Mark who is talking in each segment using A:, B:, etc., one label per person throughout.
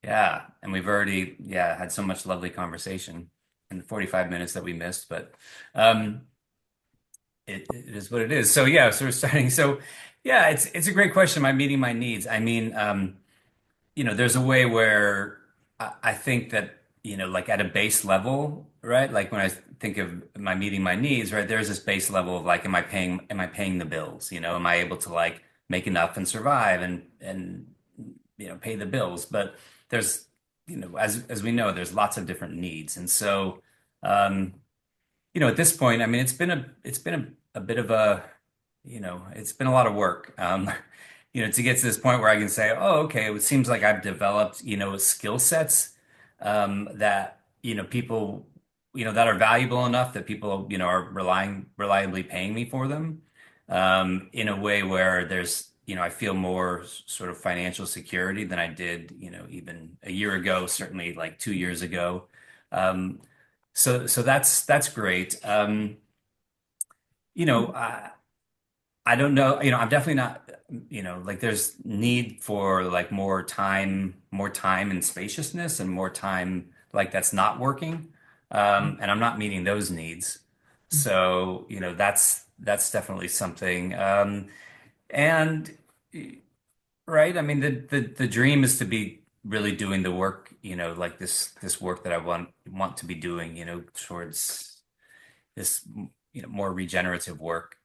A: Yeah, and we've already had so much lovely conversation in the 45 minutes that we missed, but um it is what it is. So yeah, so we're starting. So yeah, it's a great question. Am I meeting my needs? I mean, there's a way where I think that, like at a base level, right? Like when I think of my meeting my needs, right? There's this base level of like, am I paying the bills? Am I able to like make enough and survive and pay the bills? But there's, as we know, there's lots of different needs. And so, um, at this point, I mean, it's been a bit of it's been a lot of work. To get to this point where I can say, oh, okay, it seems like I've developed, skill sets that, people, that are valuable enough that people, are reliably paying me for them, in a way where there's, I feel more sort of financial security than I did, even a year ago, certainly like 2 years ago. Um, so that's great. You know, I, I don't know, I'm definitely not, like there's need for like more time and spaciousness and more time like that's not working. And I'm not meeting those needs. So, that's definitely something. And right, I mean the dream is to be really doing the work, like this work that I want to be doing, towards this, more regenerative work.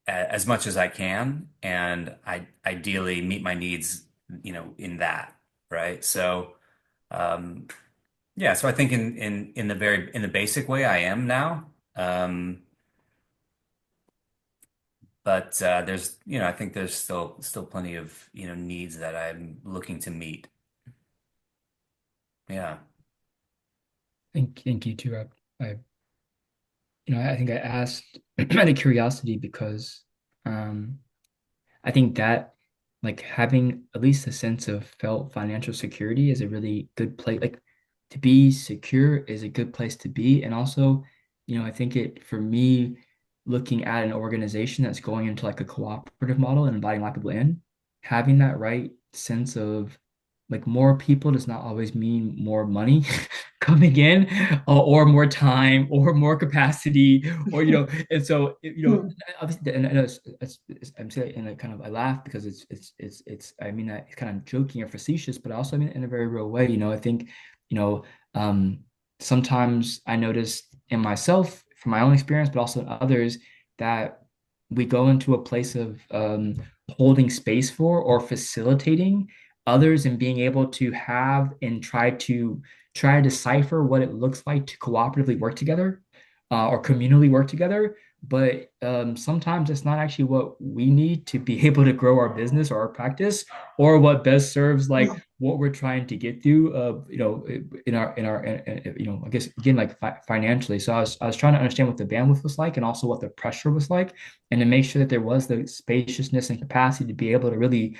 A: As much as I can, and I ideally meet my needs, in that, right? So, um, yeah, so I think in the basic way I am now. But there's, I think there's still plenty of, needs that I'm looking to meet. Yeah.
B: Thank you too, Rob. I, I think I asked out of curiosity because um, I think that like having at least a sense of felt financial security is a really good place. Like to be secure is a good place to be. And also, I think it for me, looking at an organization that's going into like a cooperative model and inviting a lot of people in, having that right sense of like more people does not always mean more money coming in, or more time or more capacity or and so obviously, and I know I'm saying, and I kind of I laugh because it's I mean that it's kind of joking or facetious, but I also mean it in a very real way. I think you know um, sometimes I notice in myself from my own experience, but also in others that we go into a place of holding space for or facilitating others and being able to have and try to decipher what it looks like to cooperatively work together or communally work together. But sometimes it's not actually what we need to be able to grow our business or our practice, or what best serves like what we're trying to get through. I guess again like financially. So I was trying to understand what the bandwidth was like, and also what the pressure was like, and to make sure that there was the spaciousness and capacity to be able to really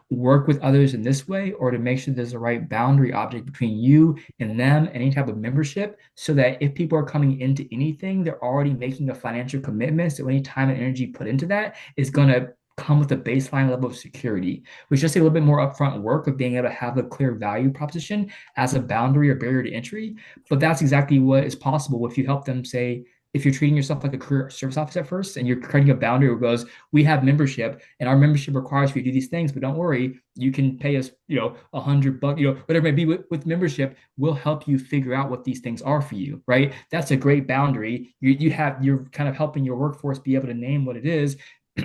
B: work with others in this way, or to make sure there's a right boundary object between you and them, any type of membership, so that if people are coming into anything, they're already making a financial commitment. So any time and energy put into that is going to come with a baseline level of security, which just a little bit more upfront work of being able to have a clear value proposition as a boundary or barrier to entry. But that's exactly what is possible if you help them say, if you're treating yourself like a career service officer at first and you're creating a boundary where it goes, we have membership and our membership requires you to do these things, but don't worry, you can pay us, $100, whatever it may be with membership, we'll help you figure out what these things are for you, right? That's a great boundary. You're kind of helping your workforce be able to name what it is.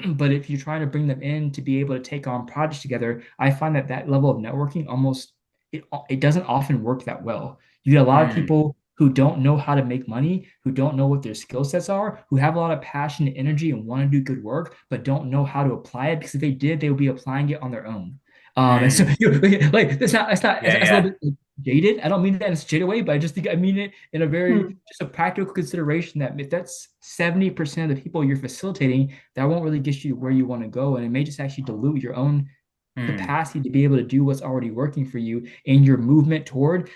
B: But if you're trying to bring them in to be able to take on projects together, I find that level of networking almost it doesn't often work that well. You get a lot of
A: Hmm.
B: people who don't know how to make money, who don't know what their skill sets are, who have a lot of passion and energy and want to do good work, but don't know how to apply it, because if they did, they would be applying it on their own. And so
A: Hmm.
B: like
A: Yeah,
B: that's a little
A: yeah.
B: bit jaded. I don't mean that in a jaded way, but I just think I mean it in a very just a practical consideration that if that's 70% of the people you're facilitating, that won't really get you where you want to go. And it may just actually dilute your own
A: Hmm.
B: capacity to be able to do what's already working for you in your movement toward,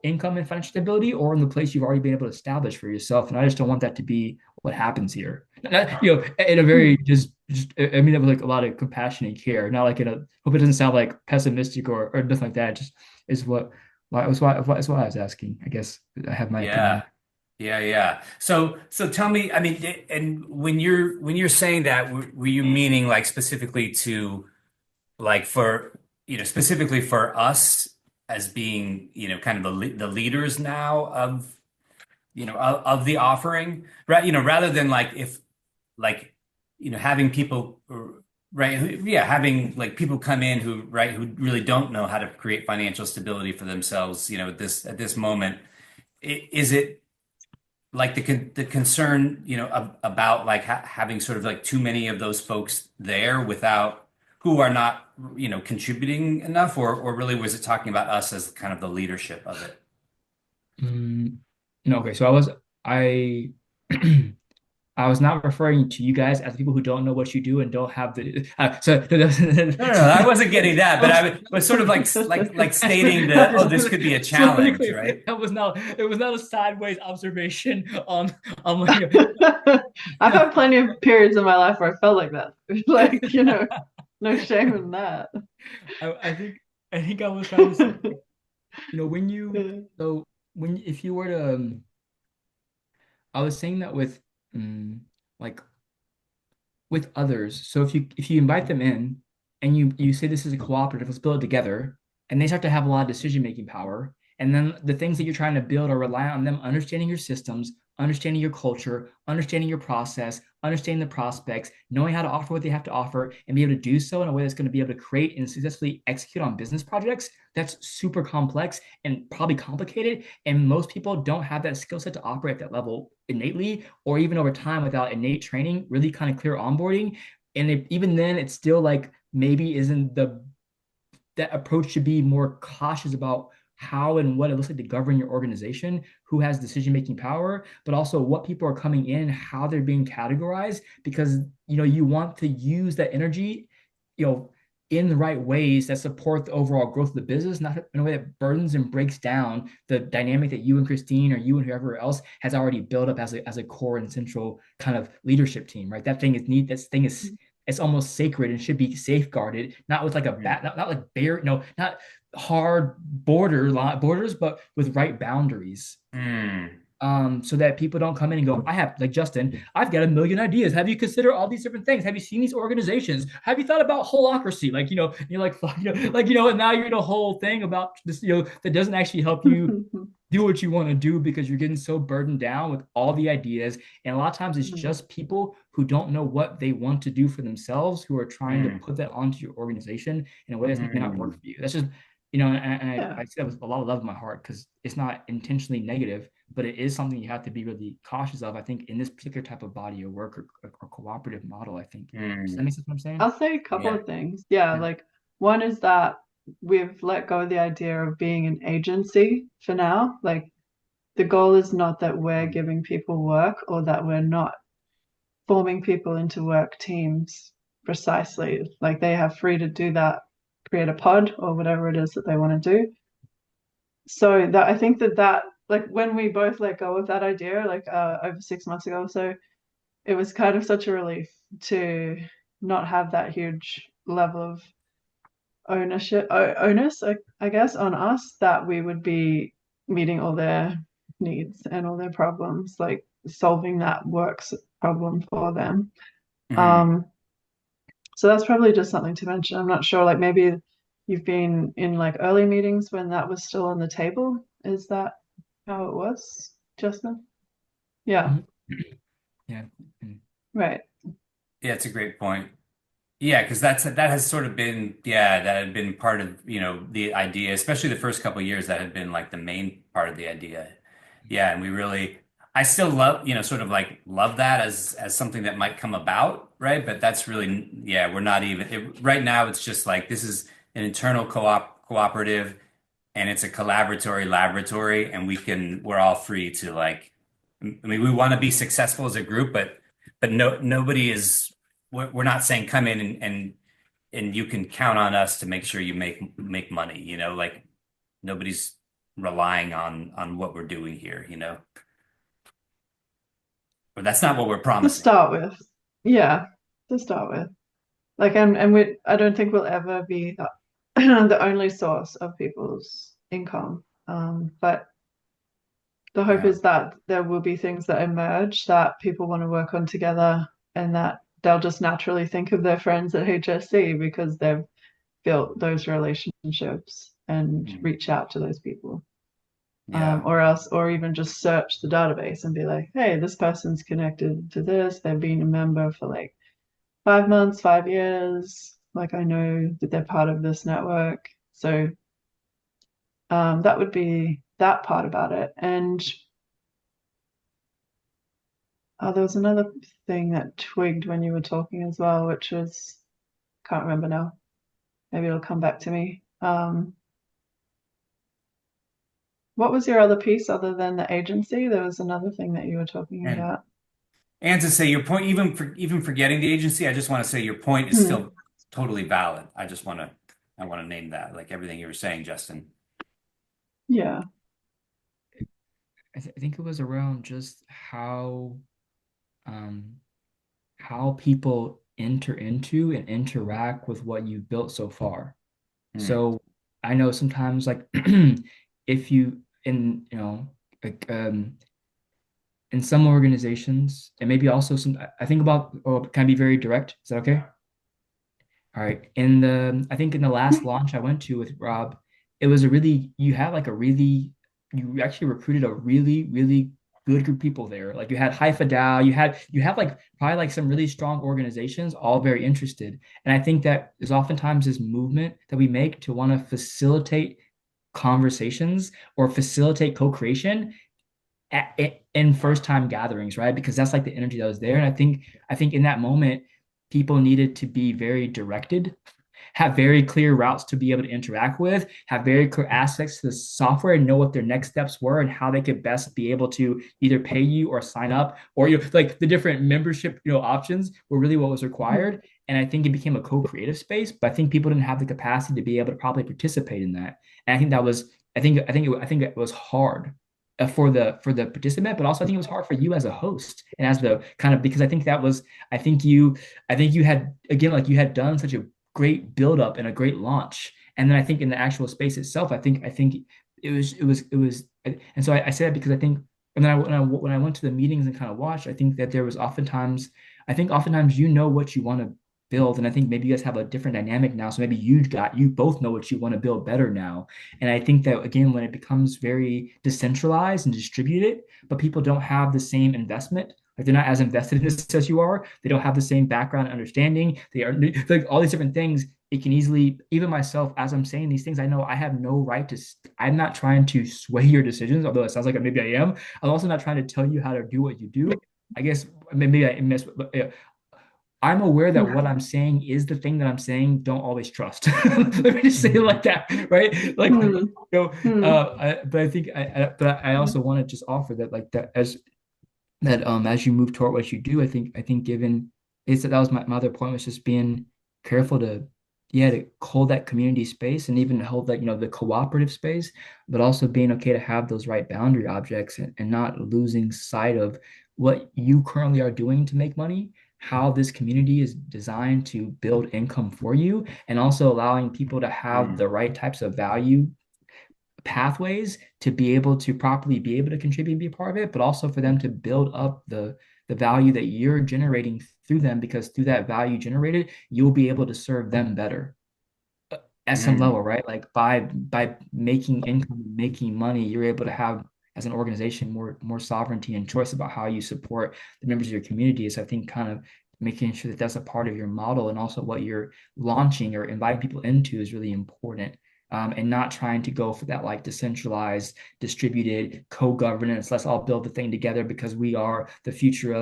B: income and financial stability, or in the place you've already been able to establish for yourself. And I just don't want that to be what happens here. In a very just just I mean it with like a lot of compassion and care, not like in a hope it doesn't sound like pessimistic or nothing like that. Just is what why that's why I was asking. I guess I have my opinion.
A: Yeah. Yeah, yeah. So tell me, I mean, and when you're saying that, were you meaning like specifically to like for, specifically for us as being, kind of the leaders now of, of the offering, right? Rather than like if like, having people, right? Yeah, having like people come in who, right, who really don't know how to create financial stability for themselves, at this moment. Is it like the concern, about like having sort of like too many of those folks there without who are not, contributing enough, or really was it talking about us as kind of the leadership of it?
B: Mm, no, okay. So I I was not referring to you guys as people who don't know what you do and don't have the
A: No, no, no, I wasn't getting that, but I was sort of like stating that, oh, this could be a
B: just want to be
A: challenge,
B: clear.
A: right?
B: It was not a sideways observation on like
C: I've had plenty of periods in my life where I felt like that. Like, no shame in that.
B: I think I was trying to say, when you so when if you were to I was saying that with like with others. So if you invite them in and you say this is a cooperative, let's build it together, and they start to have a lot of decision making power, and then the things that you're trying to build are reliant on them understanding your systems, understanding your culture, understanding your process, understanding the prospects, knowing how to offer what they have to offer, and be able to do so in a way that's going to be able to create and successfully execute on business projects. That's super complex and probably complicated. And most people don't have that skill set to operate at that level innately or even over time without innate training, really kind of clear onboarding. And even then, it's still like maybe isn't that approach should be more cautious about how and what it looks like to govern your organization, who has decision making power, but also what people are coming in, how they're being categorized, because you want to use that energy, in the right ways that support the overall growth of the business, not in a way that burdens and breaks down the dynamic that you and Christine or you and whoever else has already built up as a core and central kind of leadership team, right? That thing is neat. That thing is it's almost sacred and should be safeguarded, not with like a bat, not like bare, not hard borders, but with right boundaries.
A: Mm.
B: So that people don't come in and go, I have, like Justin, I've got a million ideas. Have you considered all these different things? Have you seen these organizations? Have you thought about holacracy? Like, you're like, and now you're in a whole thing about this, that doesn't actually help you do what you want to do because you're getting so burdened down with all the ideas. And a lot of times it's just people who don't know what they want to do for themselves who are trying to
A: Mm.
B: put that onto your organization in a way that may not work
A: Mm.
B: for you. That's just, and
C: Yeah.
B: I say that with a lot of love in my heart because it's not intentionally negative, but it is something you have to be really cautious of, I think, in this particular type of body of work or cooperative model, I think. Does that
A: Mm.
B: make sense what I'm saying?
C: I'll say a couple
A: Yeah.
C: of things. Yeah, like one is that we've let go of the idea of being an agency for now. Like the goal is not that we're giving people work or that we're not forming people into work teams precisely. Like they have free to do that, create a pod or whatever it is that they want to do. So that I think that like when we both let go of that idea, like over 6 months ago or so, it was kind of such a relief to not have that huge level of onus, I guess, on us that we would be meeting all their needs and all their problems, like solving that works problem for them.
A: Mm.
C: Um, so that's probably just something to mention. I'm not sure, like maybe you've been in like early meetings when that was still on the table. Is that how it was, Justin? Yeah,
B: Mhm. Yeah. Mm.
C: right.
A: Yeah, it's a great point. Yeah, because that has sort of been, yeah, that had been part of, the idea, especially the first couple of years, that had been like the main part of the idea. Yeah, and I still love, sort of like love that as something that might come about, right? But that's really, yeah, we're not even right now. It's just like this is an internal cooperative, and it's a collaboratory laboratory, and we're all free to like, I mean, we want to be successful as a group, but nobody is. We're not saying come in and you can count on us to make sure you make money, like nobody's relying on what we're doing here, or that's not what we're
C: To
A: promising.
C: start with, yeah. to start with. Like, and I don't think we'll ever be the only source of people's income. But the hope
A: Yeah.
C: is that there will be things that emerge that people want to work on together, and that they'll just naturally think of their friends at HSC because they've built those relationships and
A: Mm.
C: reach out to those people.
A: Yeah.
C: Or else, or even just search the database and be like, hey, this person's connected to this. They've been a member for like 5 months, 5 years. Like, I know that they're part of this network. So that would be that part about it. And there was another thing that twigged when you were talking as well, which was, can't remember now. Maybe it'll come back to me. What was your other piece other than the agency? There was another thing that you were talking
A: And
C: about.
A: and to say your point, even forgetting the agency, I just want to say your point is
C: Hmm.
A: still totally valid. I want to name that, like everything you were saying, Justin.
C: Yeah.
B: I think it was around just um, how people enter into and interact with what you've built so far.
A: Mm.
B: So I know sometimes like if you in like in some organizations and maybe also some I think about oh can I be very direct? Is that okay? All right. I think in the last launch I went to with Rob, it was a really you had like a really you actually recruited a really good group of people there. Like you had Haifa Dow, you have like probably like some really strong organizations, all very interested. And I think that is oftentimes this movement that we make to want to facilitate conversations or facilitate co-creation in first time gatherings, right? Because that's like the energy that was there. And I think in that moment, people needed to be very directed, have very clear routes to be able to interact with, have very clear aspects to the software and know what their next steps were and how they could best be able to either pay you or sign up or like the different membership options were really what was
C: Hmm.
B: required. And I think it became a co-creative space, but I think people didn't have the capacity to be able to probably participate in that. And I think that was I think it was hard for the participant, but also I think it was hard for you as a host and as the kind of because I think that was I think you had again like you had done such a great build up and a great launch, and then I think in the actual space itself, I think it was, and so I say that because I think and then when I went to the meetings and kind of watched, I think that there was oftentimes what you want to build, and I think maybe you guys have a different dynamic now, so maybe you both know what you want to build better now, and I think that again, when it becomes very decentralized and distributed, but people don't have the same investment, like they're not as invested in this as you are, they don't have the same background and understanding, they are like all these different things. It can easily, even myself, as I'm saying these things, I know I have no right to, I'm not trying to sway your decisions, although it sounds like maybe I am. I'm also not trying to tell you how to do what you do. I guess maybe I miss, but yeah, I'm aware that what I'm saying is the thing that I'm saying. Don't always trust. Let me just say it like that, right? Like,
C: Hmm. Hmm.
B: but I think, but I also want to just offer that, like that as you move toward what you do, I think given is that was my other point was just being careful to yeah to hold that community space and even hold that the cooperative space, but also being okay to have those right boundary objects and not losing sight of what you currently are doing to make money, how this community is designed to build income for you, and also allowing people to have
A: Mm.
B: the right types of value pathways to be able to properly be able to contribute and be a part of it, but also for them to build up the value that you're generating through them, because through that value generated, you'll be able to serve them better at some
A: Mm.
B: level, right? Like by making income, making money, you're able to have as an organization more sovereignty and choice about how you support the members of your community. So I think kind of making sure that that's a part of your model and also what you're launching or inviting people into is really important. And not trying to go for that like decentralized, distributed co-governance. Let's all build the thing together because we are the future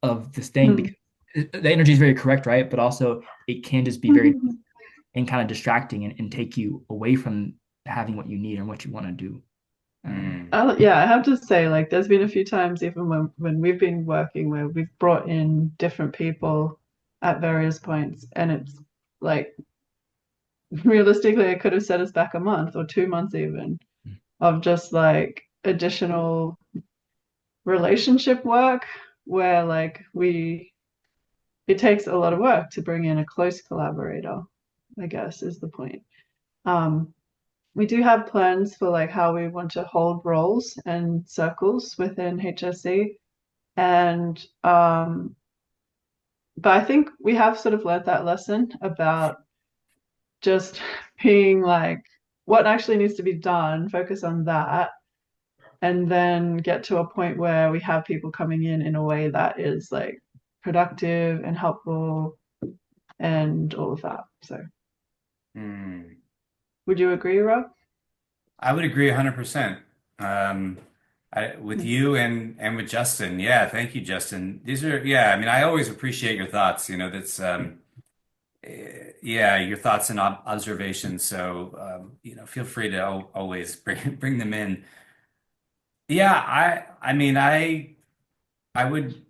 B: of this thing.
C: Hmm.
B: Because the energy is very correct, right? But also it can just be very
C: Hmm.
B: and kind of distracting and take you away from having what you need and what you want to do.
A: Mm.
C: Yeah, I have to say, like, there's been a few times, even when we've been working, where we've brought in different people at various points, and it's like realistically, it could have set us back a month or 2 months even of just like additional relationship work, where like we, it takes a lot of work to bring in a close collaborator, I guess is the point. We do have plans for like how we want to hold roles and circles within HSC. And but I think we have sort of learned that lesson about just being like what actually needs to be done, focus on that, and then get to a point where we have people coming in a way that is like productive and helpful and all of that. So
A: Hmm.
C: would you agree, Rob?
A: I would agree 100%. With you and with Justin. Yeah, thank you, Justin. These are, yeah, I mean, I always appreciate your thoughts. That's yeah, your thoughts and observations. So, feel free to always bring them in. Yeah, I mean, I would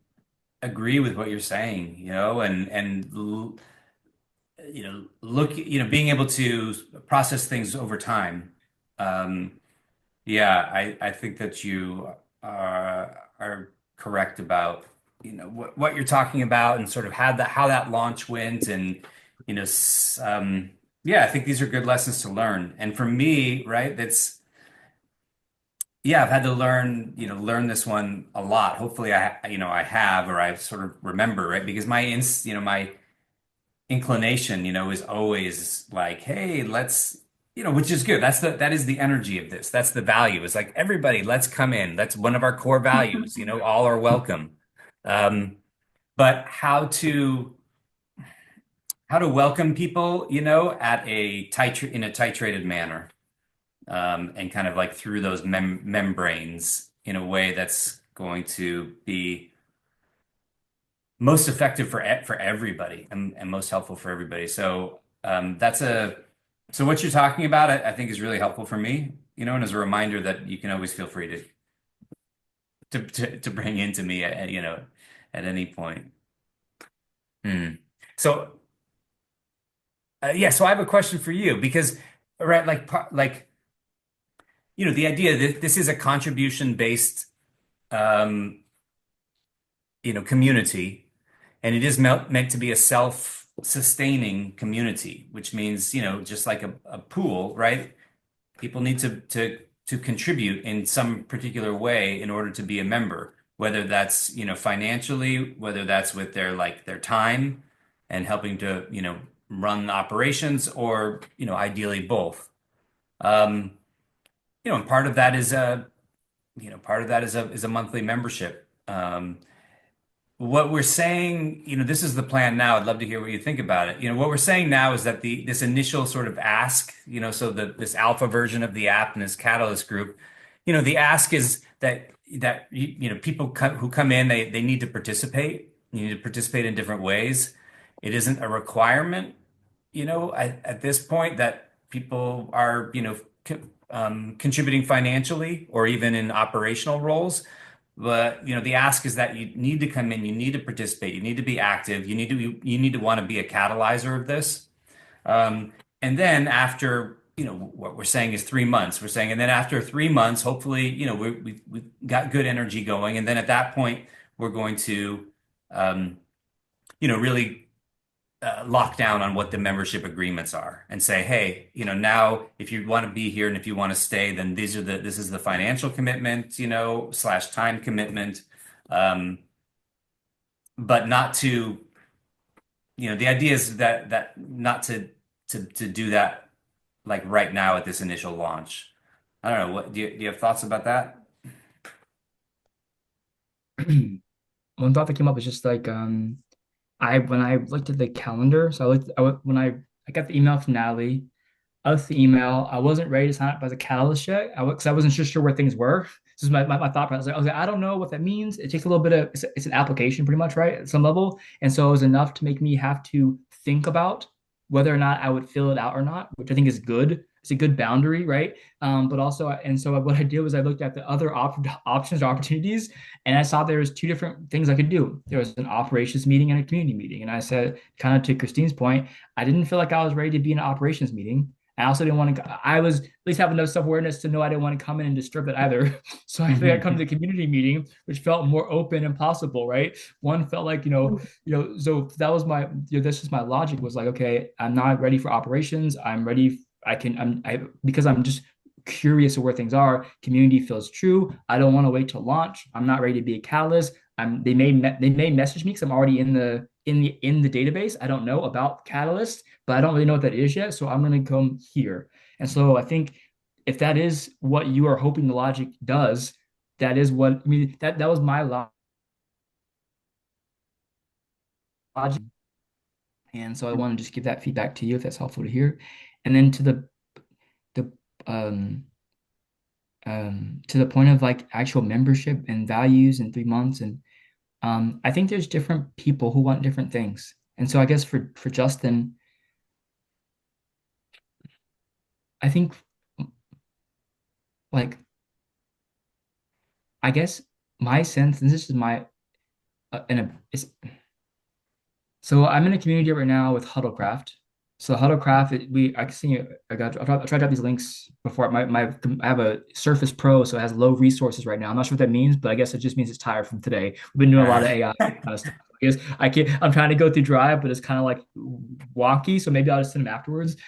A: agree with what you're saying, look, being able to process things over time. Um, yeah, I think that you are correct about, what you're talking about and sort of how that launch went and, you know, s- um, yeah, I think these are good lessons to learn. And for me, right, yeah, I've had to learn this one a lot. Hopefully I have, or I sort of remember, right? Because my inclination, is always like, hey, which is good. That is the energy of this. That's the value. It's like everybody, let's come in. That's one of our core values. All are welcome. Um, but how to welcome people, at in a titrated manner, and kind of like through those membranes in a way that's going to be most effective for everybody and most helpful for everybody. So what you're talking about, I think is really helpful for me, and as a reminder that you can always feel free to bring into me at any point. Hmm. So yeah, so I have a question for you because right, like the idea that this is a contribution based um, community. And it is meant to be a self-sustaining community, which means, just like a pool, right? People need to contribute in some particular way in order to be a member, whether that's, financially, whether that's with their time and helping to, run operations or, ideally both. Um, and part of that is a monthly membership. What we're saying, this is the plan now. I'd love to hear what you think about it. What we're saying now is that this initial sort of ask, so this alpha version of the app and this catalyst group, the ask is that people who come in, they need to participate. You need to participate in different ways. It isn't a requirement, at this point that people are, contributing financially or even in operational roles. But the ask is that you need to come in, you need to participate, you need to be active, you need to want to be a catalyzer of this. And then after, what we're saying is 3 months. We're saying, and then after 3 months, hopefully, we've got good energy going. And then at that point, we're going to, really lock down on what the membership agreements are and say, hey, now if you want to be here and if you want to stay, then this is the financial commitment, / time commitment. Um, but not to, the idea is that not to do that like right now at this initial launch. I don't know. What do you have thoughts about that?
B: One thought that came up is just like I when I looked at the calendar, so when I got the email from Natalie, I looked at the email. I wasn't ready to sign up as a catalyst yet. Because I wasn't sure where things were. This is my thought process. I was like, I don't know what that means. It takes a little bit of it's an application pretty much, right? At some level. And so it was enough to make me have to think about whether or not I would fill it out or not, which I think is good. It's a good boundary, right? But also, and so what I did was I looked at the other options or opportunities, and I saw there was two different things I could do. There was an operations meeting and a community meeting, and I said, kind of to Christine's point, I didn't feel like I was ready to be in an operations meeting. I also didn't want to. I was at least have enough self awareness to know I didn't want to come in and disturb it either. So I think I come to the community meeting, which felt more open and possible. Right, one felt like So that was that's just my logic was like, okay, I'm not ready for operations. I'm ready. Because I'm just curious of where things are. Community feels true. I don't want to wait till launch. I'm not ready to be a catalyst. They may message me because I'm already in the database. I don't know about Catalyst, but I don't really know what that is yet. So I'm going to come here. And so I think if that is what you are hoping the logic does, that is what I mean. That was my logic, and so I want to just give that feedback to you if that's helpful to hear. And then the um to the point of like actual membership and values in 3 months, and I think there's different people who want different things. And so I guess for Justin, I think like I guess my sense, and this is my and it's so I'm in a community right now with Huddlecraft. So Huddlecraft, I can see I tried to drop these links before. I have a Surface Pro, so it has low resources right now. I'm not sure what that means, but I guess it just means it's tired from today. We've been doing a lot of AI kind of stuff. I guess I'm trying to go through Drive, but it's kind of like wonky. So maybe I'll just send them afterwards. It's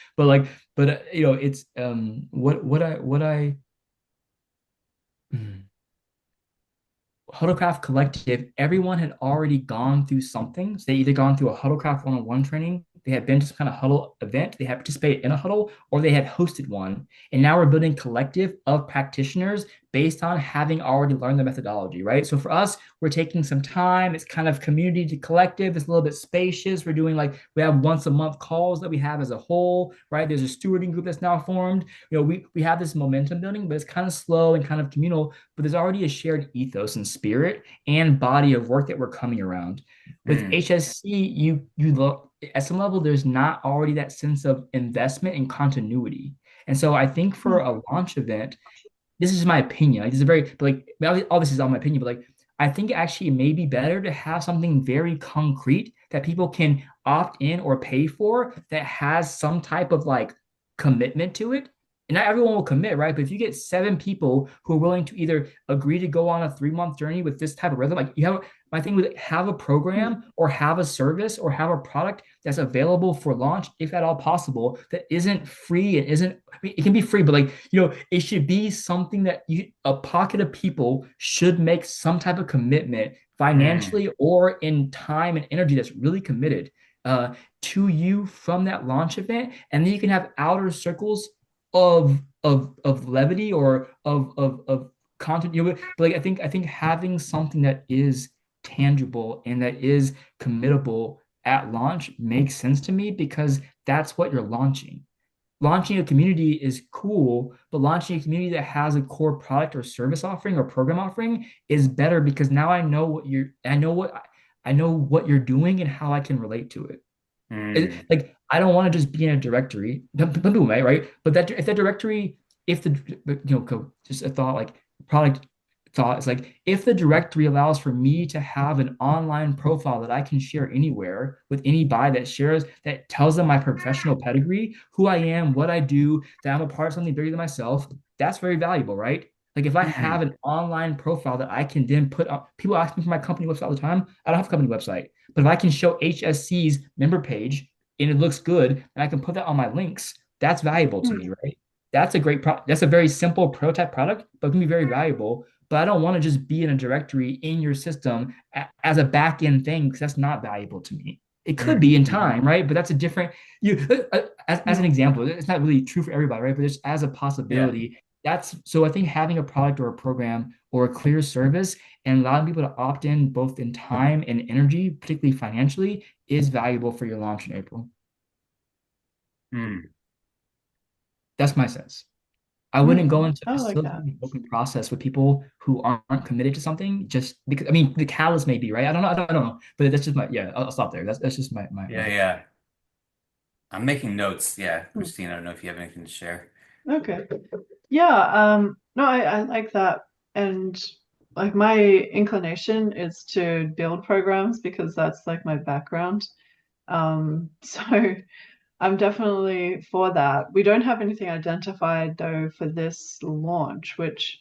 B: what I. Hmm. Huddlecraft Collective, everyone had already gone through something. So they either gone through a Huddlecraft one-on-one training, they had been to some kind of huddle event, they had participated in a huddle, or they had hosted one. And now we're building collective of practitioners based on having already learned the methodology, right? So for us, we're taking some time. It's kind of community to collective. It's a little bit spacious. We're doing like we have once a month calls that we have as a whole, right? There's a stewarding group that's now formed. We have this momentum building, but it's kind of slow and kind of communal, but there's already a shared ethos and spirit and body of work that we're coming around. With HSC, you look at some level, there's not already that sense of investment and continuity. And so I think for a launch event, this is my opinion. Like this is very, but like all this is all my opinion, but like I think actually it may be better to have something very concrete that people can opt in or pay for that has some type of like commitment to it. And not everyone will commit, right? But if you get 7 people who are willing to either agree to go on a 3 month journey with this type of rhythm, like you have my thing with have a program or have a service or have a product that's available for launch, if at all possible, that isn't free and isn't, I mean, it can be free, but like, it should be something that a pocket of people should make some type of commitment financially or in time and energy that's really committed to you from that launch event. And then you can have outer circles of levity or of content. But like I think having something that is tangible and that is committable at launch makes sense to me because that's what you're launching. Launching a community is cool, but launching a community that has a core product or service offering or program offering is better because now I know what you're doing and how I can relate to it. Like I don't want to just be in a directory. Some people may, right? But that if that directory, if the just a thought like product thought is like if the directory allows for me to have an online profile that I can share anywhere with anybody that tells them my professional pedigree, who I am, what I do, that I'm a part of something bigger than myself, that's very valuable, right? Like if I have an online profile that I can then put up, people ask me for my company website all the time. I don't have a company website, but if I can show HSC's member page and it looks good and I can put that on my links, that's valuable to me, right? That's a great product. That's a very simple prototype product, but it can be very valuable. But I don't want to just be in a directory in your system as a back end thing because that's not valuable to me. It could be in time, right? But that's a different as an example. It's not really true for everybody, right? But just as a
A: Yeah.
B: possibility, that's so I think having a product or a program or a clear service and allowing people to opt in both in time and energy, particularly financially, is valuable for your launch in April. That's my sense. I wouldn't go into
C: I like that.
B: facilitating an open process with people who aren't committed to something just because I mean the catalyst may be right. I don't know. But that's just my yeah, I'll stop there. That's just my
A: Yeah, yeah. I'm making notes. Yeah, Christine, I don't know if you have anything to share.
C: Okay. Yeah, no, I like that. And like my inclination is to build programs because that's like my background. So I'm definitely for that. We don't have anything identified though for this launch, which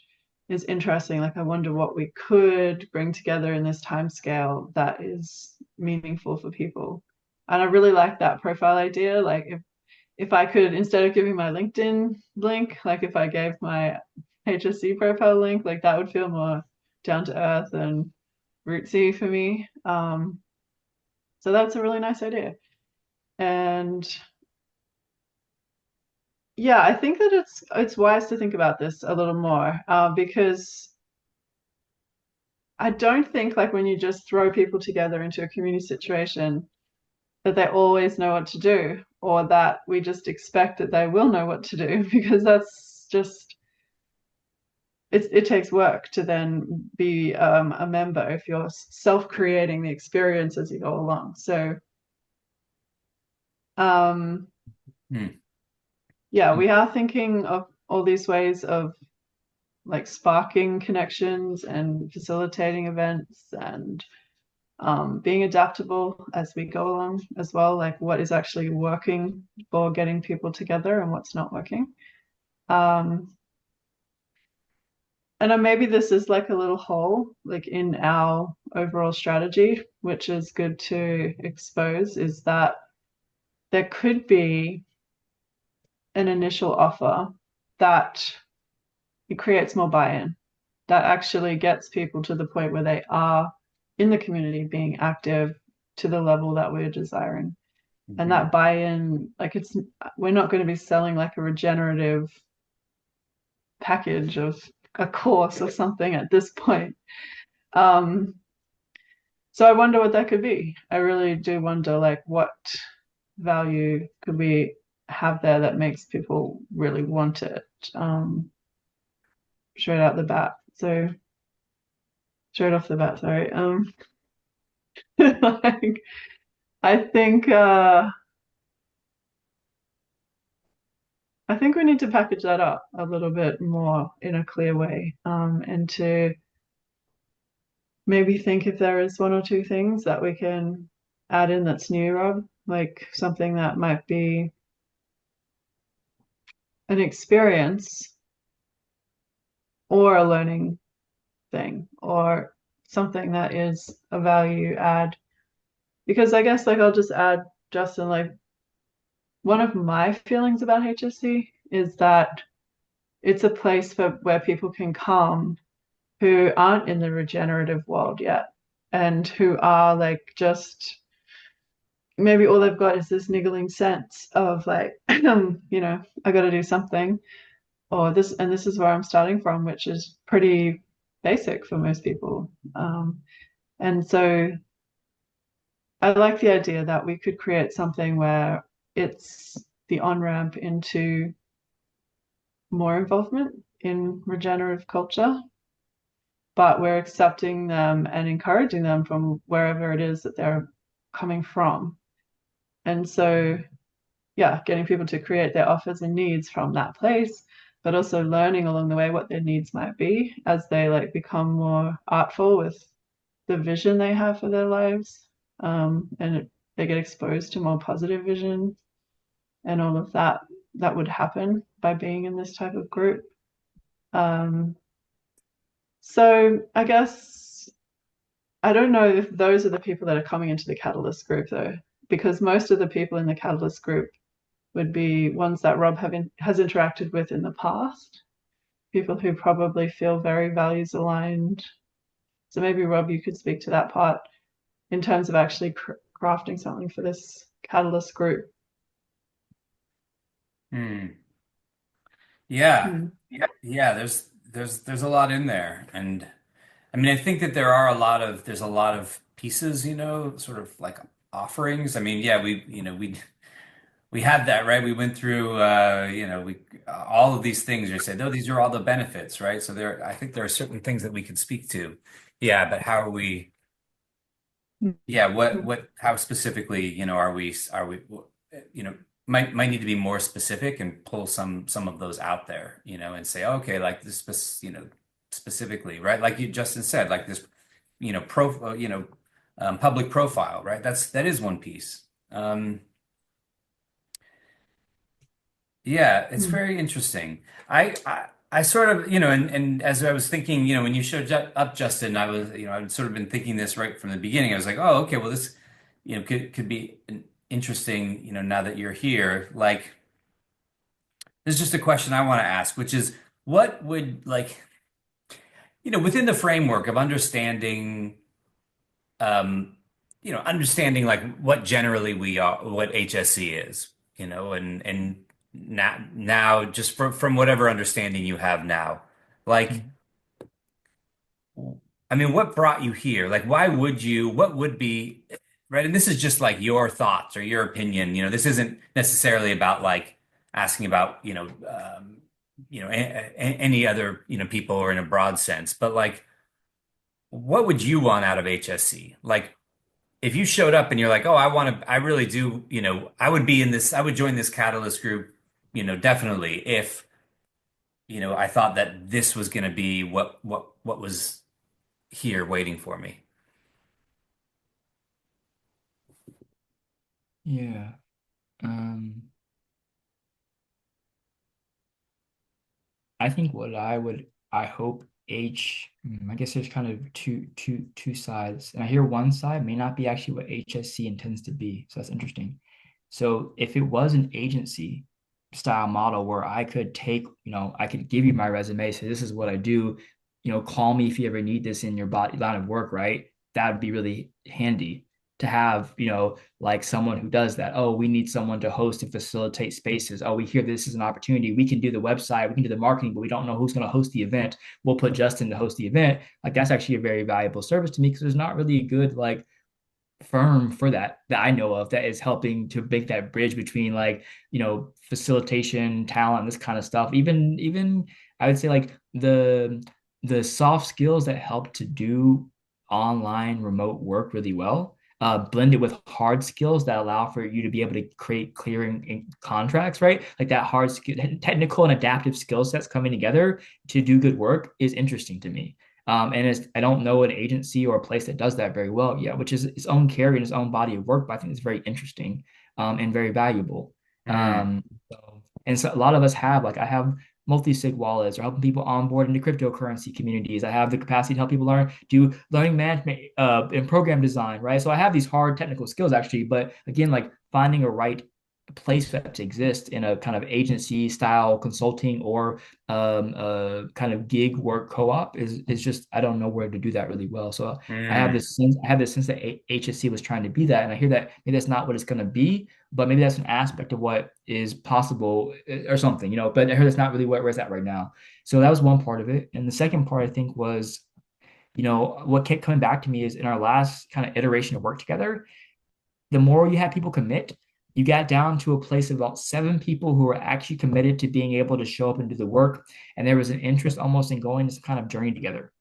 C: is interesting. Like, I wonder what we could bring together in this time scale that is meaningful for people. And I really like that profile idea. Like, if I could, instead of giving my LinkedIn link, like if I gave my HSC profile link, like that would feel more down to earth and rootsy for me. So that's a really nice idea. And yeah, I think that it's wise to think about this a little more, because I don't think like when you just throw people together into a community situation that they always know what to do, or that we just expect that they will know what to do, because that's just it takes work to then be a member if you're self-creating the experience as you go along. So um,
A: Hmm.
C: yeah, we are thinking of all these ways of like sparking connections and facilitating events and being adaptable as we go along as well, like what is actually working for getting people together and what's not working. Um, and then maybe this is like a little hole like in our overall strategy, which is good to expose, is that there could be an initial offer that it creates more buy-in, that actually gets people to the point where they are in the community being active to the level that we're desiring. And
A: Mhm.
C: that buy-in, like we're not going to be selling like a regenerative package of a course or something at this point. Um, so I wonder what that could be. I really do wonder like what value could we have there that makes people really want it, straight out the bat. So straight off the bat, sorry. Like I think I think we need to package that up a little bit more in a clear way, and to maybe think if there is one or two things that we can add in that's new, Rob, like something that might be an experience or a learning thing or something that is a value add. Because I guess like I'll just add, Justin, like one of my feelings about HSC is that it's a place for where people can come who aren't in the regenerative world yet and who are like just maybe all they've got is this niggling sense of like I got to do something, or this is where I'm starting from, which is pretty basic for most people. And so I like the idea that we could create something where it's the on-ramp into more involvement in regenerative culture, but we're accepting them and encouraging them from wherever it is that they're coming from. And so, yeah, getting people to create their offers and needs from that place, but also learning along the way what their needs might be as they like become more artful with the vision they have for their lives. They get exposed to more positive vision and all of that that would happen by being in this type of group. Um, so I guess I don't know if those are the people that are coming into the Catalyst group though, because most of the people in the Catalyst group would be ones that Rob has interacted with in the past, people who probably feel very values aligned. So maybe Rob, you could speak to that part in terms of actually crafting something for this Catalyst group.
A: Hmm. Yeah.
C: Hmm.
A: Yeah, there's a lot in there. And I mean, I think that there's a lot of pieces, sort of like offerings. I mean, yeah, we had that, right? We went through we all of these things. You said, no, these are all the benefits, right? So I think there are certain things that we could speak to. Yeah, but how are we, yeah, how specifically, you know, might need to be more specific and pull some of those out there, and say, okay, like this, specifically, right? Like you Justin said, like this, public profile, right? That is one piece. Yeah, it's
C: Mm.
A: very interesting. I sort of, and as I was thinking, when you showed up, Justin, I'd sort of been thinking this right from the beginning. I was like, oh, okay, well, this, could be an interesting, now that you're here. Like, there's just a question I want to ask, which is, what would like, within the framework of understanding, um, understanding like what generally we are, what HSC is, and now just from whatever understanding you have now, like,
B: Mhm.
A: I mean, what brought you here? Like, why would you? What would be right? And this is just like your thoughts or your opinion. This isn't necessarily about like asking about any other people or in a broad sense, but like, what would you want out of HSC? Like, if you showed up and you're like, oh, I really do, I would be in this, I would join this catalyst group, definitely if, I thought that this was going to be what was here waiting for me.
B: Yeah. Um, I think what I hope I guess there's kind of two sides. And I hear one side may not be actually what HSC intends to be. So that's interesting. So if it was an agency style model where I could take, I could give you my resume, say this is what I do, call me if you ever need this in your body line of work, right? That would be really handy to have, like someone who does that. Oh, we need someone to host and facilitate spaces. Oh, we hear this is an opportunity. We can do the website, we can do the marketing, but we don't know who's going to host the event. We'll put Justin to host the event. Like that's actually a very valuable service to me because there's not really a good like firm for that I know of that is helping to make that bridge between like facilitation talent this kind of stuff even I would say like the soft skills that help to do online remote work really well blended with hard skills that allow for you to be able to create clearing contracts, right? Like that hard skill, technical and adaptive skill sets coming together to do good work is interesting to me. I don't know an agency or a place that does that very well yet, which is its own carry and its own body of work, but I think it's very interesting and very valuable.
A: Mm,
B: And so a lot of us have, like, I have multi-sig wallets or helping people onboard into cryptocurrency communities. I have the capacity to help people do learning management and program design, right? So I have these hard technical skills actually, but again, like finding a right place that exists in a kind of agency style consulting or kind of gig work co-op is just I don't know where to do that really well. So
A: mm,
B: I have this sense that HSC was trying to be that, and I hear that maybe that's not what it's going to be, but maybe that's an aspect of what is possible or something, But I heard that's not really where it's at right now. So that was one part of it, and the second part I think was, what kept coming back to me is in our last kind of iteration of work together the more you have people commit, you got down to a place of about 7 people who were actually committed to being able to show up and do the work. And there was an interest almost in going this kind of journey together.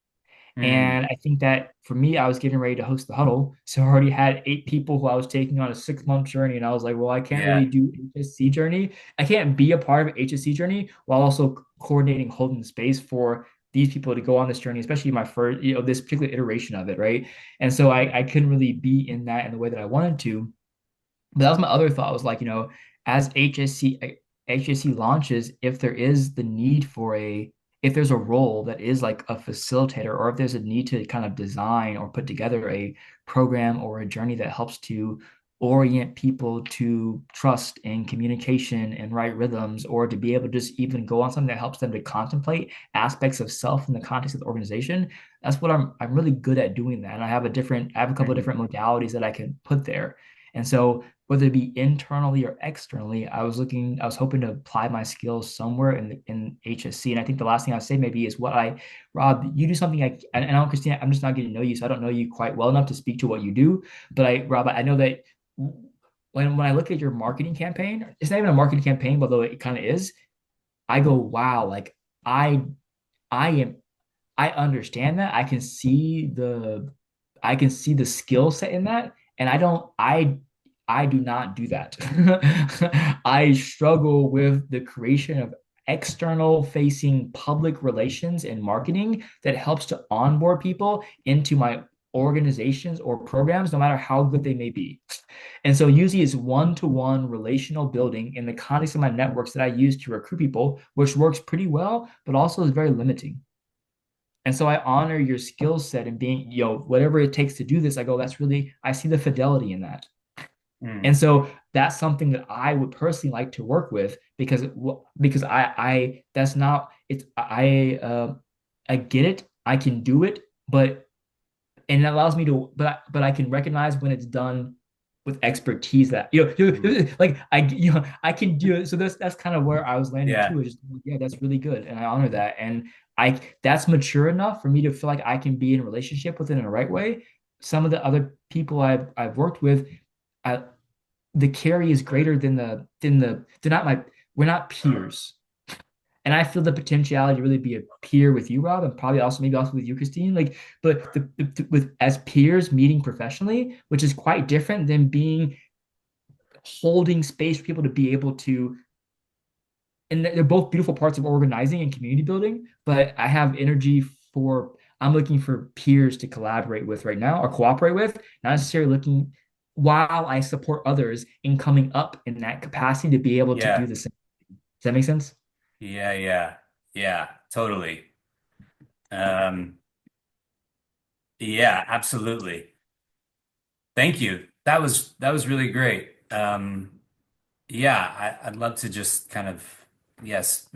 A: mm.
B: And I think that for me, I was getting ready to host the huddle. So I already had 8 people who I was taking on a 6 month journey. And I was like, well, I can't really
A: Yeah.
B: do HSC journey. I can't be a part of HSC journey while also coordinating, holding space for these people to go on this journey, especially my first, this particular iteration of it. Right. And so I couldn't really be in that in the way that I wanted to. But that was my other thought was like, as HSC launches, if there is the need for if there's a role that is like a facilitator, or if there's a need to kind of design or put together a program or a journey that helps to orient people to trust and communication and right rhythms, or to be able to just even go on something that helps them to contemplate aspects of self in the context of the organization. That's what I'm really good at doing that. And I have a couple of
A: Mm,
B: different modalities that I can put there. And so whether it be internally or externally, I was hoping to apply my skills somewhere in HSC. And I think the last thing I'll say maybe is Rob, you do something and I know, Christina, I'm just not getting to know you, so I don't know you quite well enough to speak to what you do. But Rob, I know that when I look at your marketing campaign, it's not even a marketing campaign, although it kind of is, I go, wow, like I, I am I understand that. I can see the skill set in that. And I do not do that. I struggle with the creation of external facing public relations and marketing that helps to onboard people into my organizations or programs, no matter how good they may be. And so usually it's one-to-one relational building in the context of my networks that I use to recruit people, which works pretty well, but also is very limiting. And so I honor your skill set and being, whatever it takes to do this. I go, I see the fidelity in that.
A: Mm.
B: And so that's something that I would personally like to work with because I that's not it's I get it. I can do it, but and it allows me to but I can recognize when it's done with expertise that
A: Mm.
B: like I can do it. So that's kind of where I was landing
A: Yeah.
B: too. Is just, yeah, that's really good, and I honor that. And I that's mature enough for me to feel like I can be in a relationship with it in the right way. Some of the other people I've worked with, I, the carry is greater than the they're not my we're not peers. And I feel the potentiality to really be a peer with you, Rob, and probably also maybe also with you, Christine. Like, but with as peers meeting professionally, which is quite different than being holding space for people to be able to. And they're both beautiful parts of organizing and community building. But I have energy for. I'm looking for peers to collaborate with right now or cooperate with, not necessarily looking while I support others in coming up in that capacity to be able to do
A: Yeah.
B: the same. Does that make sense?
A: Yeah. Yeah. Yeah. Totally. Um, yeah, absolutely. Thank you. That was really great. Yeah, I'd love to just kind of yes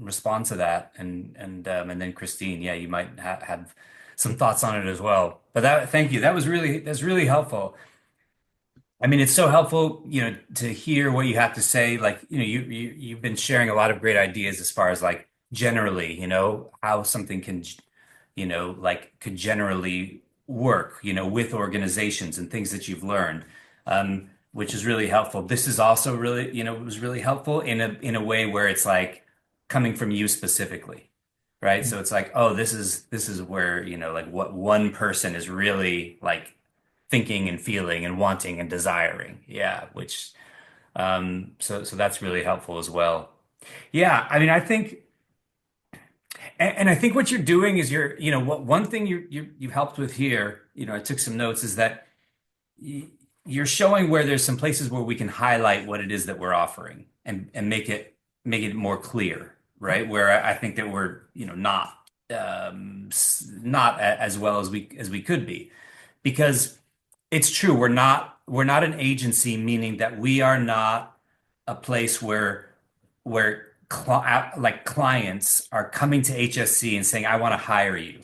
A: respond to that and then Christine, yeah, you might have some thoughts on it as well. But that thank you. That's really helpful. I mean, it's so helpful, to hear what you have to say. Like, you've been sharing a lot of great ideas as far as like generally, how something can, like could generally work, with organizations and things that you've learned, which is really helpful. This is also really, it was really helpful in a way where it's like coming from you specifically, right? So it's like, oh, this is where, like what one person is really like thinking and feeling and wanting and desiring. Yeah, which so that's really helpful as well. Yeah, I mean, I think and I think what you're doing is what one thing you've helped with here, I took some notes, is that y- you're showing where there's some places where we can highlight what it is that we're offering and make it more clear, right? Where I think that we're, not as well as we could be, because it's true, we're not an agency, meaning that we are not a place where like clients are coming to HSC and saying, I want to hire you,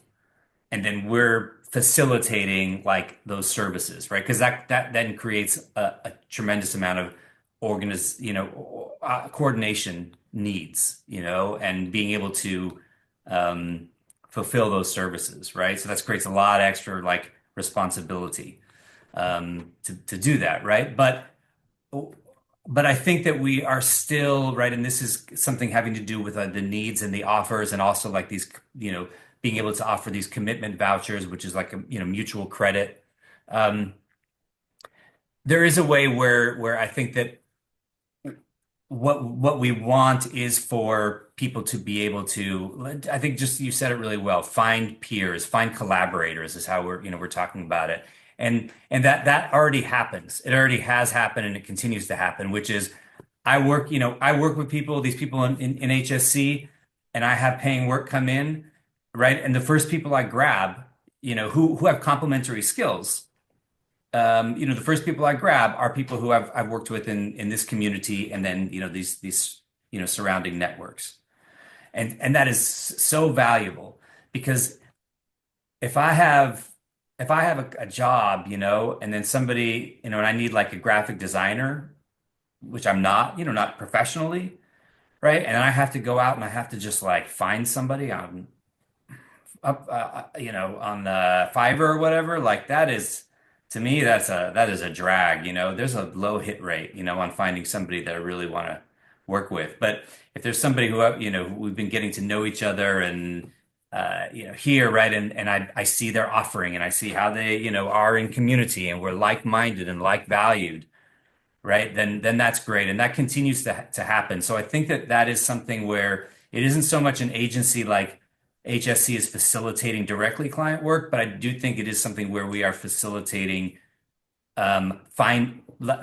A: and then we're facilitating like those services, right? Because that then creates a tremendous amount of coordination needs, and being able to um, fulfill those services, right? So that creates a lot of extra like responsibility to do that, right? But I think that we are still right, and this is something having to do with the needs and the offers, and also like these, being able to offer these commitment vouchers, which is like a, mutual credit. Um, there is a way where I think that what we want is for people to be able to, I think just you said it really well, find peers, find collaborators is how we're talking about it. And that already happens. It already has happened and it continues to happen, which is I work with people, these people in HSC, and I have paying work come in, right? And the first people I grab, who have complementary skills, the first people I grab are people who I've worked with in this community, and then these surrounding networks, and that is so valuable, because if I have if I have a job, and then somebody, and I need like a graphic designer, which I'm not, not professionally, right? And I have to go out and I have to just like find somebody on up on the Fiverr or whatever, like that is, to me, that is a drag. There's a low hit rate, on finding somebody that I really want to work with. But if there's somebody who we've been getting to know each other, and here, right, and I see their offering, and I see how they are in community, and we're like-minded and like-valued, right? Then that's great, and that continues to happen. So I think that is something where it isn't so much an agency like HSC is facilitating directly client work, but I do think it is something where we are facilitating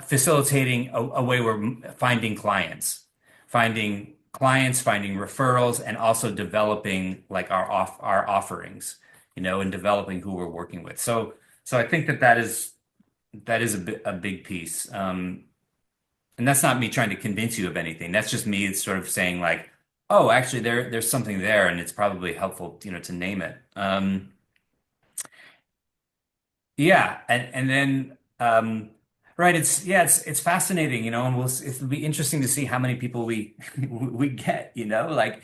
A: facilitating a way we're finding clients, finding referrals, and also developing like our offerings, and developing who we're working with. So I think that is a big piece. And that's not me trying to convince you of anything. That's just me sort of saying like, oh, actually there's something there, and it's probably helpful, to name it. Yeah, and then right, it's fascinating, and it'll be interesting to see how many people we we get, like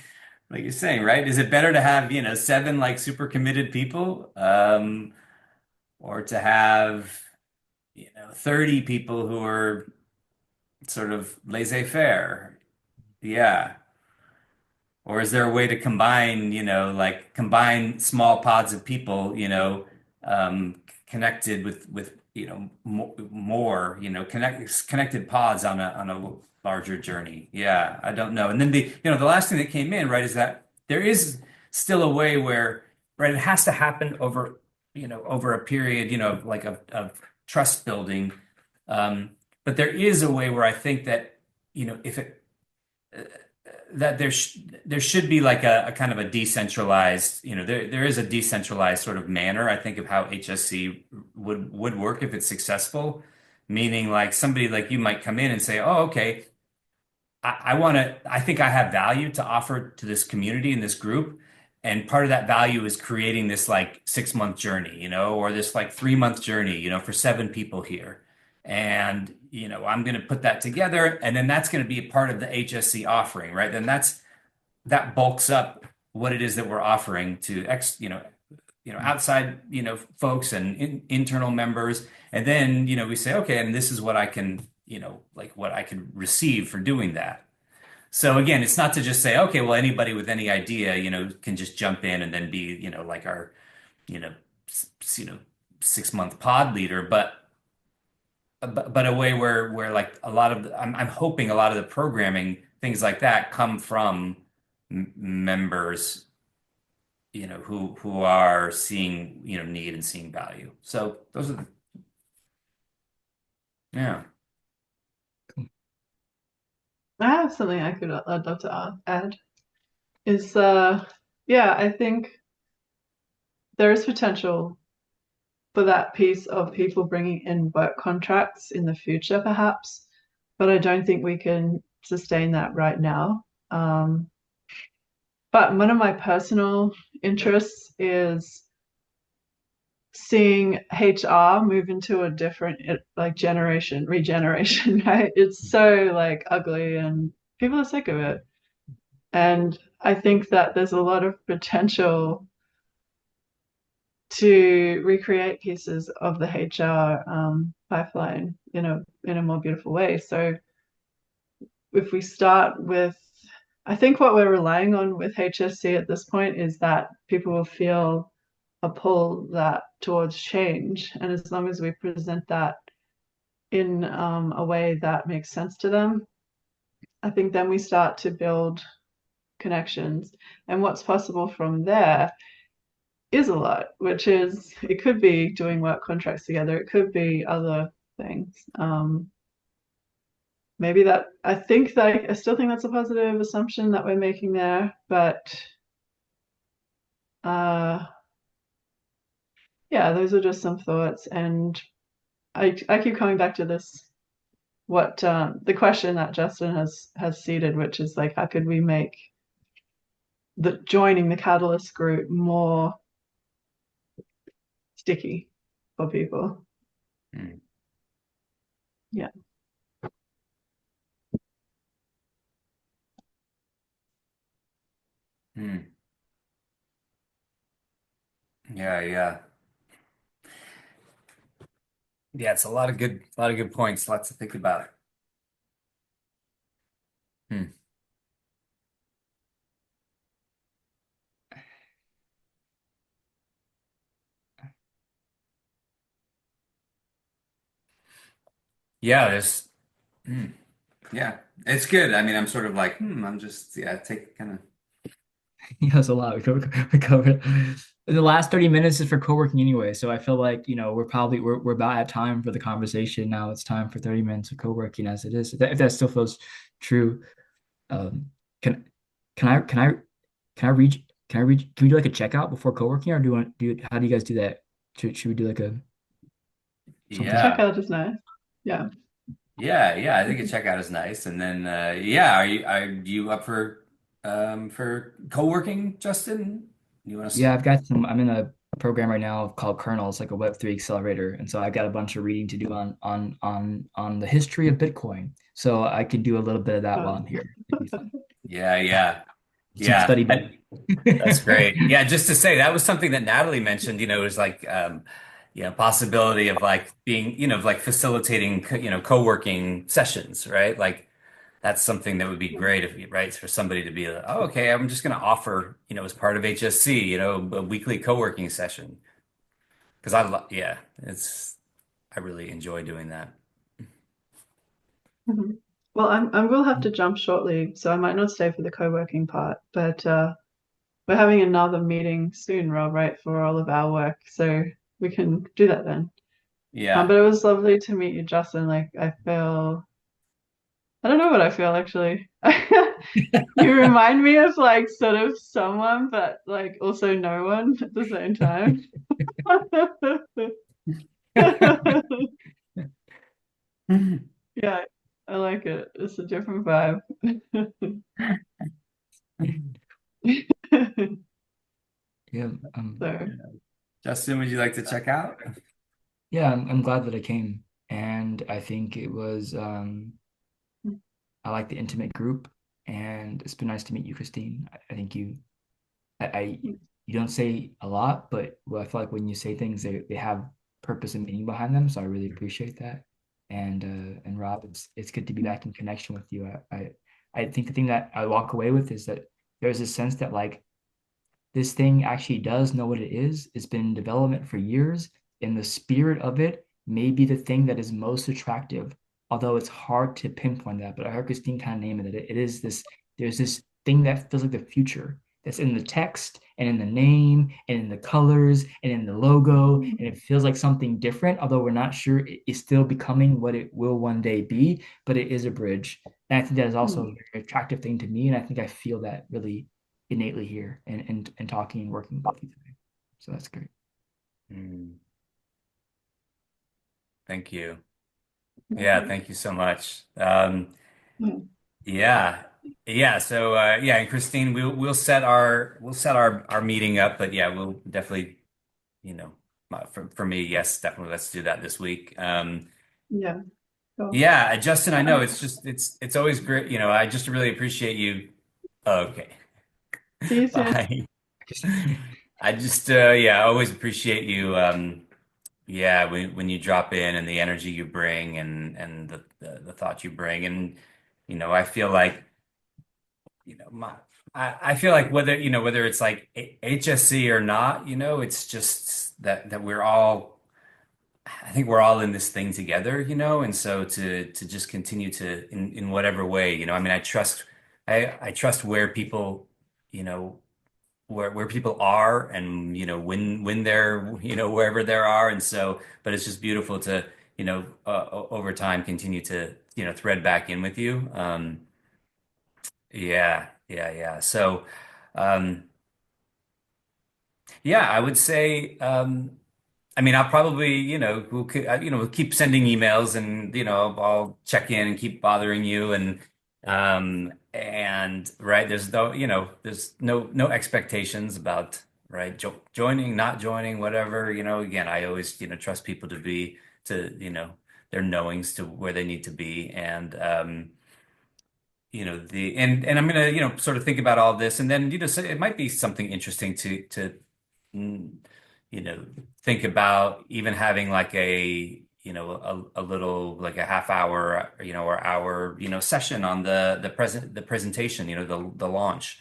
A: you're saying, right? Is it better to have, seven like super committed people, or to have, 30 people who are sort of laissez-faire? Yeah. Or is there a way to combine, like combine small pods of people, connected with more, connected pods on a larger journey? Yeah, I don't know. And then the last thing that came in, right, is that there is still a way where, right, it has to happen over a period, like of trust building. But there is a way where I think that, if it that there should be like a kind of a decentralized, there is a decentralized sort of manner, I think, of how HSC would work if it's successful. Meaning like somebody like you might come in and say, oh, okay, I think I have value to offer to this community and this group. And part of that value is creating this like 6 month journey, or this like 3 month journey, for seven people here. And, I'm going to put that together, and then that's going to be a part of the HSC offering, right? Then that bulks up what it is that we're offering to outside, folks and internal members. And then, we say, okay, and this is what I can, like what I can receive for doing that. So again, it's not to just say, okay, well, anybody with any idea, can just jump in and then be, like our, you know, 6 month pod leader, but a way where like I'm hoping a lot of the programming, things like that, come from members, who are seeing, need and seeing value. So those are yeah.
C: I have something I'd love to add is yeah, I think there is potential for that piece of people bringing in work contracts in the future, perhaps, but I don't think we can sustain that right now. But one of my personal interests is seeing HR move into a different like regeneration, right? It's so like ugly and people are sick of it. And I think that there's a lot of potential to recreate pieces of the HR pipeline in a more beautiful way. So if we start with, I think what we're relying on with HSC at this point is that people will feel a pull that towards change, and as long as we present that in a way that makes sense to them, I think then we start to build connections. And what's possible from there is a lot, which is it could be doing work contracts together, it could be other things. Maybe that I still think that's a positive assumption that we're making there, but uh yeah, those are just some thoughts. And I keep coming back to this, what the question that Justin has seeded, which is like, how could we make the joining the Catalyst group more sticky for people?
A: Hmm.
C: Yeah.
A: Hmm. Yeah, yeah. Yeah, it's a lot of good points, lots to think about. Hmm. Yeah, hmm. Yeah, it's good. I mean, I'm sort of like, I'm just, yeah, take kind of
B: Yeah, it's a lot. We covered. The last 30 minutes is for co-working anyway, so I feel like, we're about at time for the conversation. Now it's time for 30 minutes of co-working as it is. If that still feels true. Um, can can I can I can I reach can we do like a checkout before co-working, or how do you guys do that? Should we do like a something?
A: Yeah.
C: Checkout is nice. Yeah.
A: Yeah, I think a checkout is nice. And then yeah, are you up for co-working, Justin? You want to
B: Yeah, I'm in a program right now called Kernel. It's like a Web3 accelerator. And so I've got a bunch of reading to do on the history of Bitcoin. So I can do a little bit of that while
C: Uh,
B: I'm here. It'd be fun.
A: Yeah.
B: Some
A: Yeah.
B: study buddy.
A: That's great. Yeah, just to say that was something that Natalie mentioned, it was like possibility of like being, of like facilitating, co-working sessions, right? Like that's something that would be great if you, right, for somebody to be like, oh, okay, I'm just going to offer, as part of HSC, a weekly co-working session. Because yeah, I really enjoy doing that.
C: Mhm. Well, I will have to jump shortly, so I might not stay for the co-working part, but we're having another meeting soon, Rob, right, for all of our work, so we can do that then.
A: Yeah.
C: But it was lovely to meet you, Justin. Like, I don't know what I feel actually. You remind me of like sort of someone, but like also no one at the same time. Yeah, I like it. It's a different vibe.
B: Yeah,
C: So,
A: Justin, would you like to check out?
B: yeah, I'm glad that I came. And I think it was I like the intimate group, and it's been nice to meet you, Christine. I think I you don't say a lot, but I feel like when you say things, they have purpose and meaning behind them. So I really appreciate that. And Rob, it's good to be back in connection with you. I think the thing that I walk away with is that there's a sense that like this thing actually does know what it is. It's been in development for years, and the spirit of it may be the thing that is most attractive, although it's hard to pinpoint that. But I heard Christine kind of name it. It is this, there's this thing that feels like the future that's in the text and in the name and in the colors and in the logo. And it feels like something different, although we're not sure it is still becoming what it will one day be, but it is a bridge. And I think that is also a very attractive thing to me. And I think I feel that really innately here and talking and working with you today. So that's great.
A: Mm, thank you. Yeah, thank you so much. Yeah. Yeah. So yeah, and Christine, we'll set our meeting up, but yeah, we'll definitely, you know, for me, yes, definitely let's do that this week.
C: yeah, cool.
A: Yeah, Justin, I know it's always great, I just really appreciate you. Okay.
C: See you soon.
A: Bye. I just yeah, I always appreciate you yeah, when you drop in and the energy you bring and the thought you bring and I feel like my I feel like whether it's like HSC or not, it's just that we're all I think we're all in this thing together, and so to just continue to in whatever way, I mean I trust where people, you know where people are and when they're wherever they are and so but it's just beautiful to over time continue to thread back in with you. Yeah, so um yeah, I would say I mean, I'll probably, we'll keep sending emails and, I'll check in and keep bothering you and right, there's no expectations about, right, joining, not joining, whatever, again, I always, trust people their knowings to where they need to be. And, and I'm gonna, sort of think about all this and then, so it might be something interesting to mm, think about even having like a little like a half hour, or hour, session on the presentation, the launch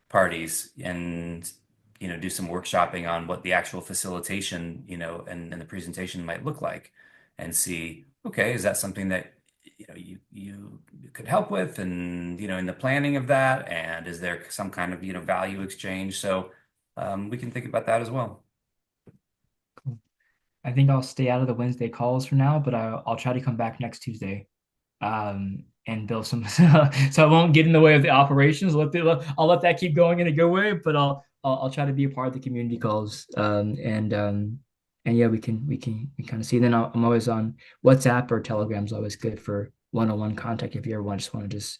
A: parties and, do some workshopping on what the actual facilitation, and the presentation might look like and see, okay, is that something that you could help with, and in the planning of that, and is there some kind of value exchange? So we can think about that as well.
B: Cool. I think I'll stay out of the Wednesday calls for now, but I'll try to come back next Tuesday, and build some so I won't get in the way of the operations. I'll let that keep going in a good way, but I'll try to be a part of the community calls. And yeah, we kind of see. Then I'm always on WhatsApp or Telegram's always good for one-on-one contact if you ever want to just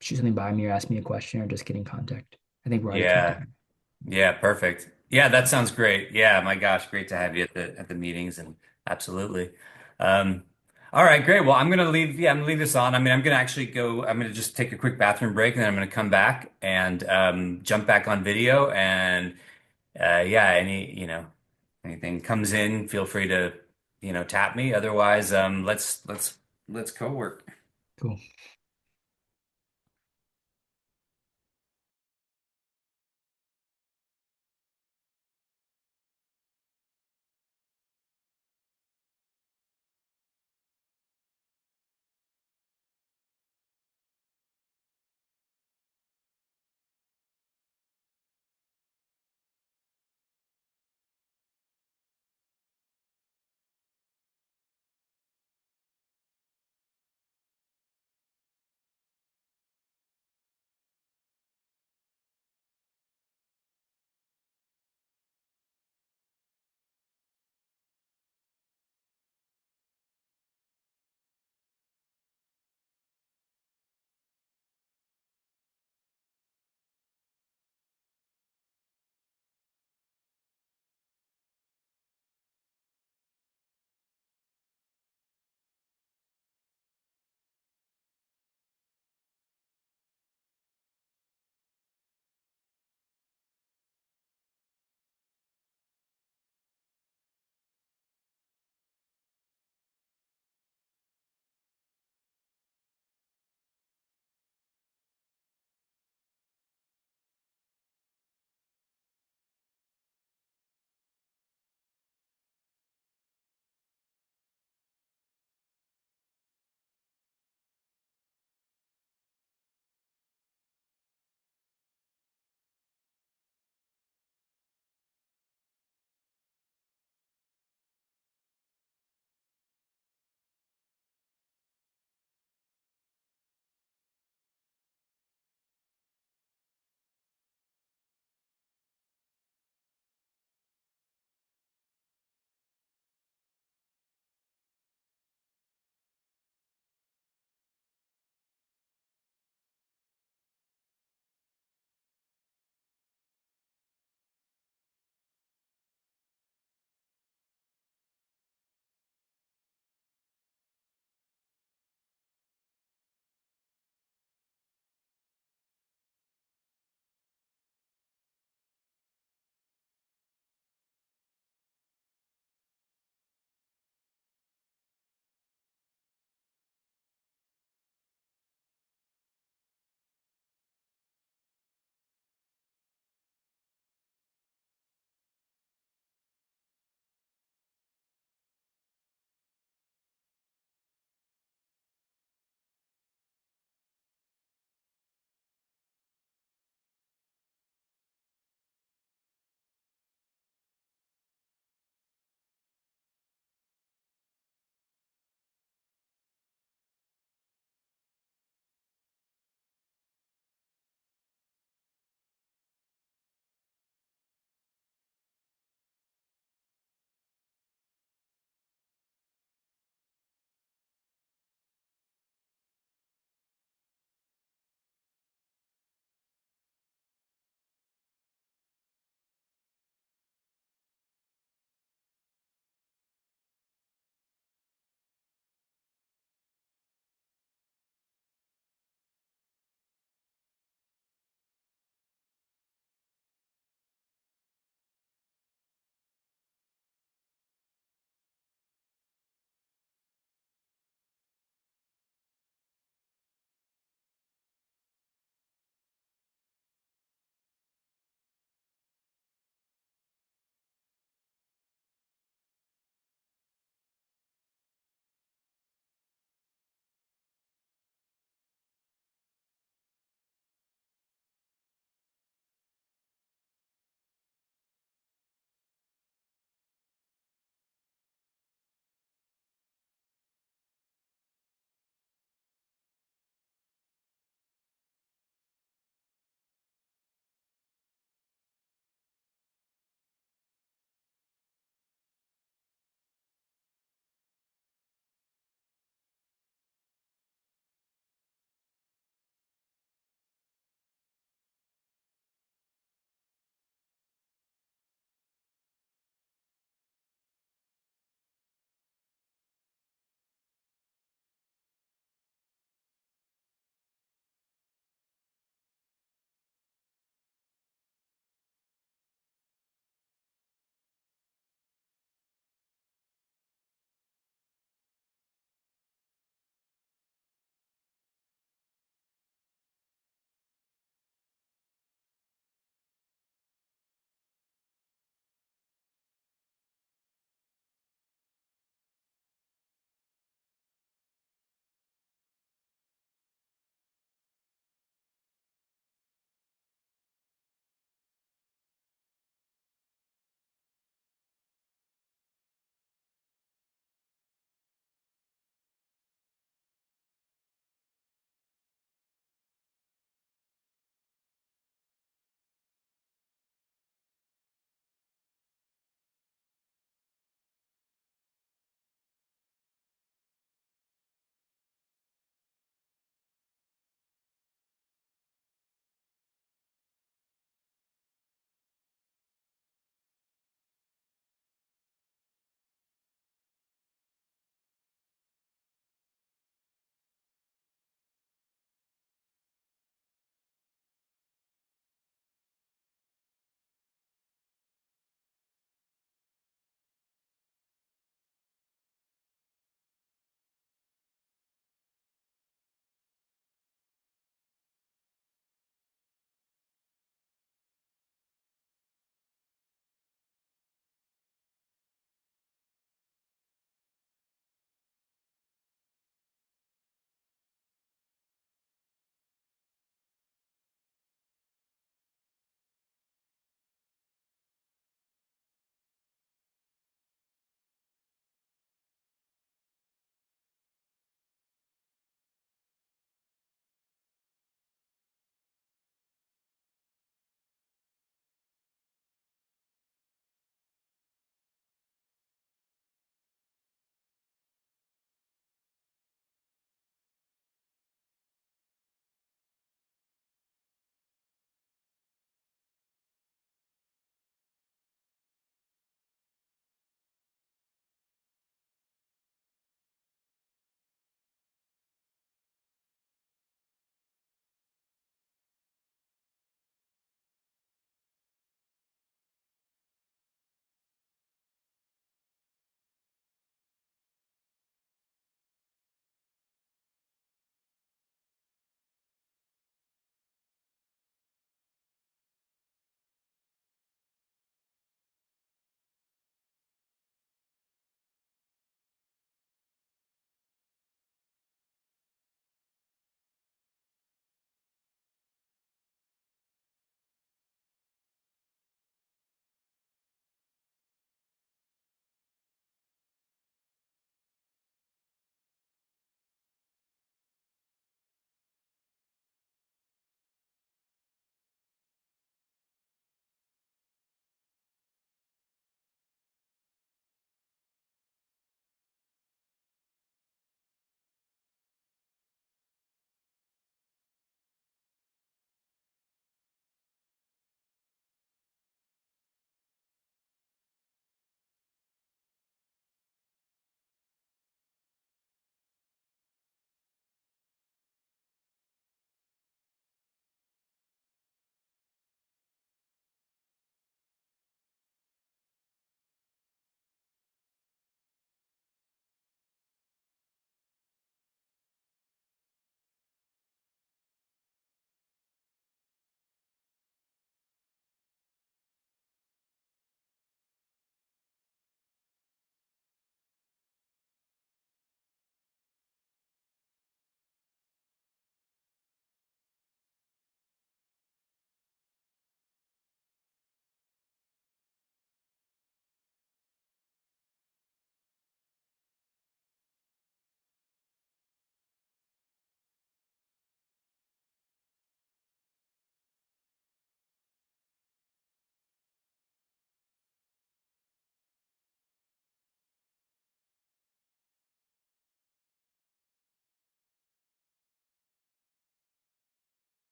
B: shoot something by me or ask me a question or just get in contact. I think we're already
A: Yeah.
B: connected.
A: Yeah, perfect. Yeah, that sounds great. Yeah, my gosh, great to have you at the meetings, and absolutely. Um, all right, great. Well, I'm gonna leave this on. I mean, I'm gonna actually go, I'm gonna just take a quick bathroom break, and then I'm gonna come back and jump back on video, and yeah, anything comes in, feel free to tap me. Otherwise, let's co-work.
B: Cool.